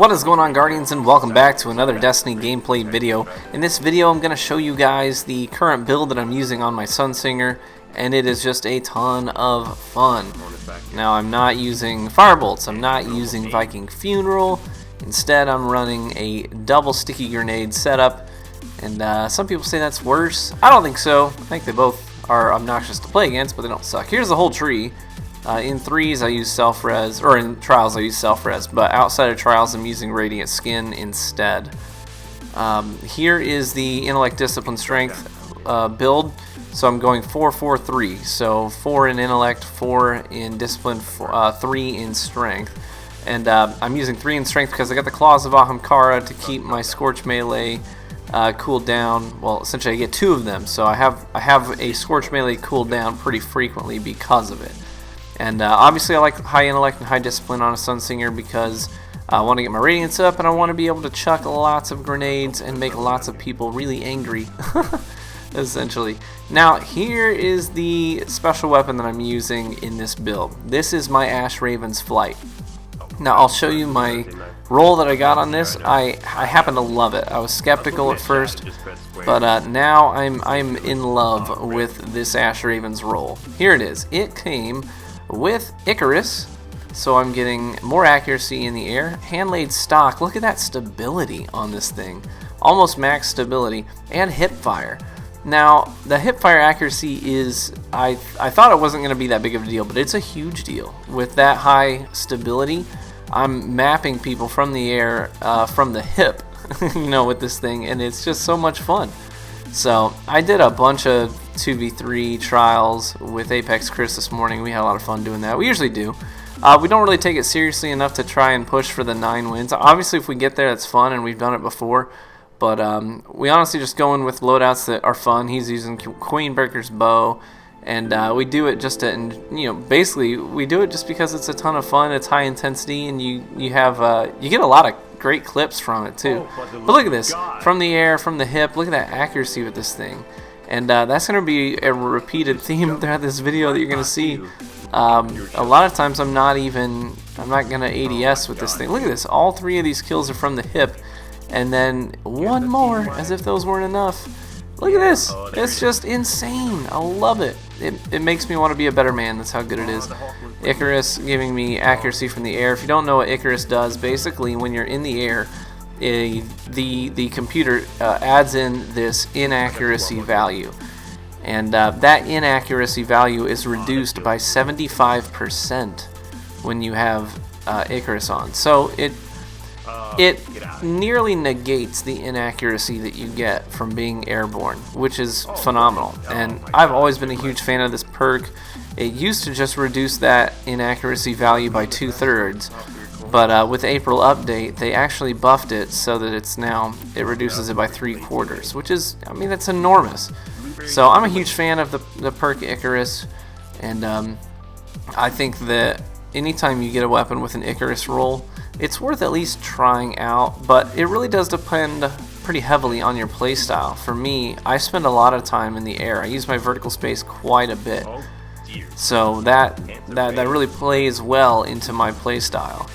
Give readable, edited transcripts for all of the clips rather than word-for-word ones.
What is going on, Guardians, and welcome back to another Destiny gameplay video. In this video I'm going to show you guys the current build that I'm using on my Sunsinger, and it is just a ton of fun. Now I'm not using Firebolts, I'm not using Viking Funeral, instead I'm running a double sticky grenade setup, and some people say that's worse. I don't think so. I think they both are obnoxious to play against, but they don't suck. Here's the whole tree. In threes I use self-res, or in trials I use self-res, but outside of trials I'm using radiant skin instead. Here is the intellect, discipline, strength build. So I'm going 4-4-3. So 4 in intellect, 4 in discipline, 3 in strength. And I'm using 3 in strength because I got the Claws of Ahamkara to keep my Scorch melee cooled down. Well, essentially I get 2 of them, so I have a Scorch melee cooled down pretty frequently because of it. And obviously I like high intellect and high discipline on a Sunsinger because I want to get my radiance up and I want to be able to chuck lots of grenades and make lots of people really angry, essentially. Now here is the special weapon that I'm using in this build. This is my Ashraven's Flight. Now I'll show you my roll that I got on this. I happen to love it. I was skeptical at first, but now I'm in love with this Ashraven's roll. Here it is. It came with Icarus, so I'm getting more accuracy in the air. Hand-laid stock, look at that stability on this thing, almost max stability, and hipfire. Now the hipfire accuracy is, I thought it wasn't going to be that big of a deal, but it's a huge deal. With that high stability, I'm mapping people from the air, from the hip, you know, with this thing, and it's just so much fun. So I did a bunch of 2v3 trials with Apex Chris this morning. We had a lot of fun doing that. We usually do. We don't really take it seriously enough to try and push for the 9 wins. Obviously if we get there, that's fun, and we've done it before, but we honestly just go in with loadouts that are fun. He's using Queenbreaker's bow, and we do it just to, you know, basically we do it just because it's a ton of fun. It's high intensity, and you get a lot of great clips from it too. But look at this, from the air, from the hip, look at that accuracy with this thing. And that's going to be a repeated theme throughout this video that you're going to see. A lot of times I'm not going to ADS with this thing. Look at this, all 3 of these kills are from the hip, and then one more, as if those weren't enough. Look at this, it's just insane. I love it. It makes me want to be a better man. That's how good it is. Icarus giving me accuracy from the air. If you don't know what Icarus does, basically when you're in the air, the computer adds in this inaccuracy value, and that inaccuracy value is reduced by 75% when you have Icarus on. So it nearly negates the inaccuracy that you get from being airborne, which is phenomenal. And I've always been a huge fan of this perk. It used to just reduce that inaccuracy value by 2/3, but with April update they actually buffed it so that it reduces it by 3/4, which is, I mean, that's enormous. So I'm a huge fan of the perk Icarus, and I think that anytime you get a weapon with an Icarus roll, it's worth at least trying out, but it really does depend pretty heavily on your playstyle. For me, I spend a lot of time in the air. I use my vertical space quite a bit, so that really plays well into my playstyle.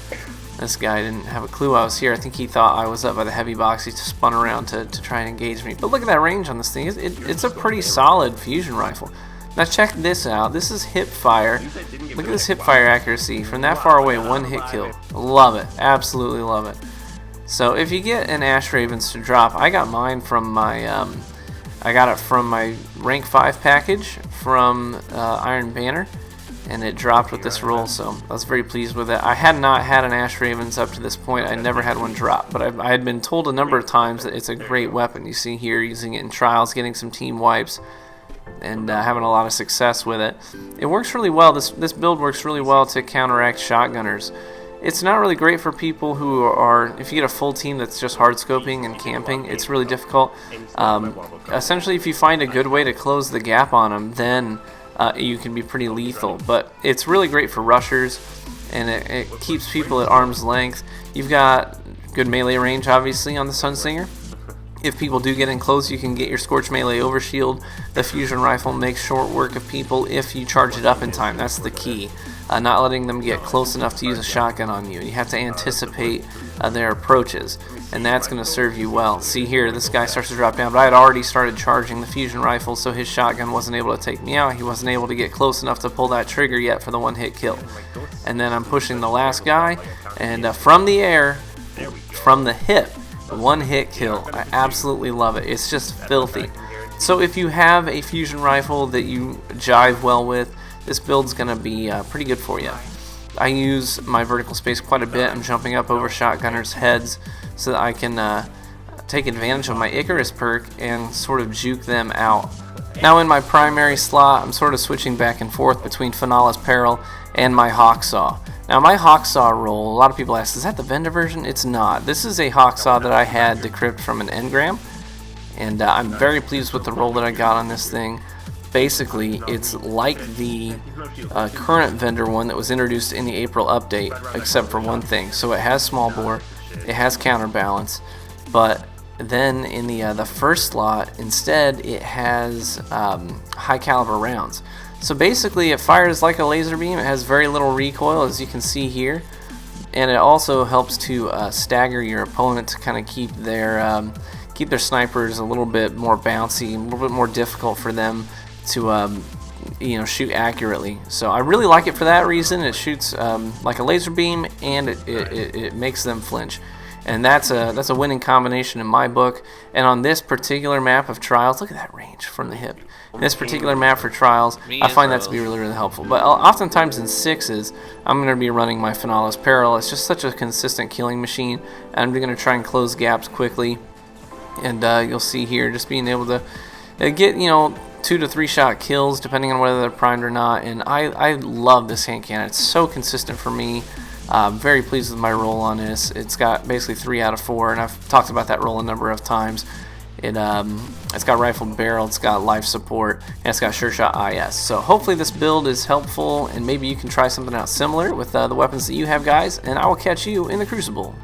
This guy didn't have a clue I was here. I think he thought I was up by the heavy box. He just spun around to try and engage me. But look at that range on this thing. It's a pretty solid fusion rifle. Now check this out. This is hip fire. Look at this hip fire accuracy. From that far away, 1 hit kill. Love it. Absolutely love it. So if you get an Ashraven's to drop, I got mine from my I got it from my rank 5 package from Iron Banner, and it dropped with this roll, so I was very pleased with it. I had not had an Ashraven's up to this point. I never had one drop, but I had been told a number of times that it's a great weapon. You see here using it in trials, getting some team wipes, and having a lot of success with it. It works really well. This build works really well to counteract shotgunners. It's not really great for people who are, if you get a full team that's just hard scoping and camping, it's really difficult. Essentially, if you find a good way to close the gap on them, then you can be pretty lethal. But it's really great for rushers, and it keeps people at arm's length. You've got good melee range, obviously, on the Sunsinger. If people do get in close, you can get your Scorch melee overshield. The fusion rifle makes short work of people if you charge it up in time. That's the key. Not letting them get close enough to use a shotgun on you. You have to anticipate their approaches, and that's going to serve you well. See here, this guy starts to drop down, but I had already started charging the fusion rifle, so his shotgun wasn't able to take me out. He wasn't able to get close enough to pull that trigger yet for the one-hit kill. And then I'm pushing the last guy, and from the air, from the hip, one-hit kill. I absolutely love it. It's just filthy. So if you have a fusion rifle that you jive well with, this build's going to be pretty good for you. I use my vertical space quite a bit. I'm jumping up over shotgunners' heads so that I can take advantage of my Icarus perk and sort of juke them out. Now in my primary slot, I'm sort of switching back and forth between Finale's Peril and my Hawksaw. Now my Hawksaw roll, a lot of people ask, is that the vendor version? It's not. This is a Hawksaw that I had decrypt from an engram, and I'm very pleased with the roll that I got on this thing. Basically, it's like the current vendor one that was introduced in the April update, except for one thing. So it has small bore, it has counterbalance, but then in the first slot, instead, it has high caliber rounds. So basically, it fires like a laser beam. It has very little recoil, as you can see here, and it also helps to stagger your opponent to kind of keep their snipers a little bit more bouncy, a little bit more difficult for them to shoot accurately. So I really like it for that reason. It shoots like a laser beam, and it makes them flinch, and that's a winning combination in my book. And on this particular map of Trials, look at that range from the hip. In this particular map for Trials, I find that to be really helpful. But oftentimes in 6s, I'm going to be running my Finale's Peril. It's just such a consistent killing machine, and I'm going to try and close gaps quickly. And you'll see here, just being able to get 2 to 3 shot kills depending on whether they're primed or not. And I love this hand cannon. It's so consistent for me. I'm very pleased with my roll on this. It's got basically 3 out of 4, and I've talked about that roll a number of times. It's got rifled barrel, it's got life support, and it's got sure shot IS. So hopefully this build is helpful, and maybe you can try something out similar with the weapons that you have, guys. And I will catch you in the Crucible.